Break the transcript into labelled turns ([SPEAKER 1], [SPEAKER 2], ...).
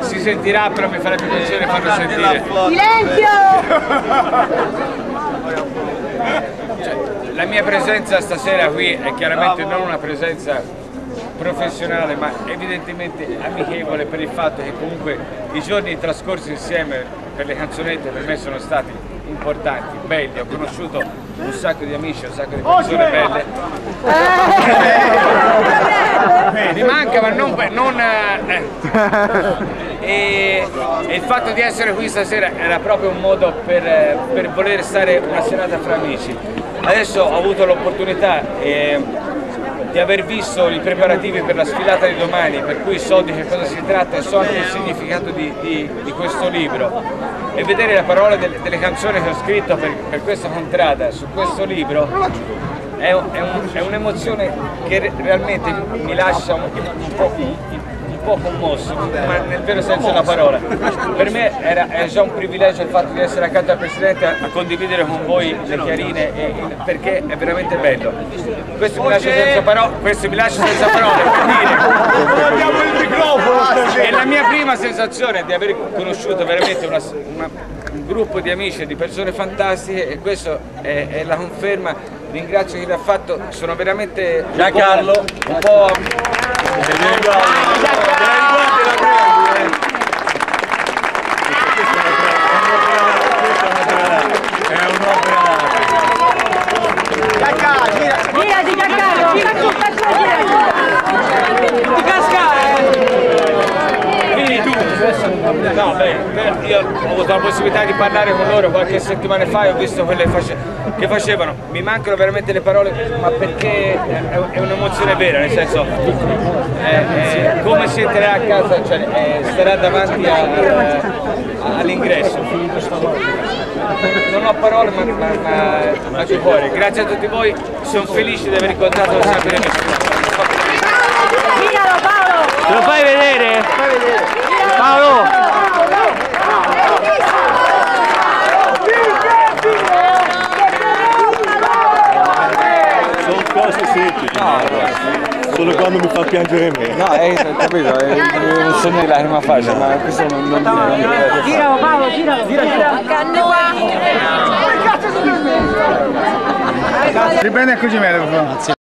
[SPEAKER 1] si sentirà, però mi farebbe piacere farlo sentire.
[SPEAKER 2] Silenzio!
[SPEAKER 1] Cioè, la mia presenza stasera qui è chiaramente non una presenza professionale, ma evidentemente amichevole, per il fatto che comunque i giorni trascorsi insieme per le canzonette per me sono stati importanti, belli, ho conosciuto un sacco di amici, un sacco di persone belle. Mi manca, ma non e il fatto di essere qui stasera era proprio un modo per voler stare una serata fra amici. Adesso ho avuto l'opportunità di aver visto i preparativi per la sfilata di domani, per cui so di che cosa si tratta e so anche il significato di questo libro, e vedere le parole delle canzoni che ho scritto per questa contrada su questo libro è un'emozione che realmente mi lascia un po' commosso, ma nel vero senso della parola. Per me è già un privilegio il fatto di essere accanto al Presidente a condividere con voi le chiarine, perché è veramente bello. Questo mi lascia senza parole, per dire.
[SPEAKER 3] Abbiamo il microfono stasera.
[SPEAKER 1] È la mia prima sensazione di aver conosciuto veramente un gruppo di amici e di persone fantastiche, e questo è la conferma. Ringrazio chi l'ha fatto, sono veramente
[SPEAKER 3] Giancarlo
[SPEAKER 1] un po'. No, beh, io ho avuto la possibilità di parlare con loro qualche settimana fa e ho visto quelle che facevano. Mi mancano veramente le parole, ma perché è un'emozione vera, nel senso, come si entrerà a casa, cioè, starà davanti all'ingresso. Non ho parole, ma c'è cuore. Grazie a tutti voi, sono felice di aver incontrato un sacco di amici.
[SPEAKER 4] Te lo fai vedere? Paolo!
[SPEAKER 3] Sono cose semplici, solo quando mi fa piangere me.
[SPEAKER 1] No, capito, è un sogno di lacrima facile, ma questo non
[SPEAKER 2] Giralo Paolo, giralo!
[SPEAKER 5] Riprendi a così meglio.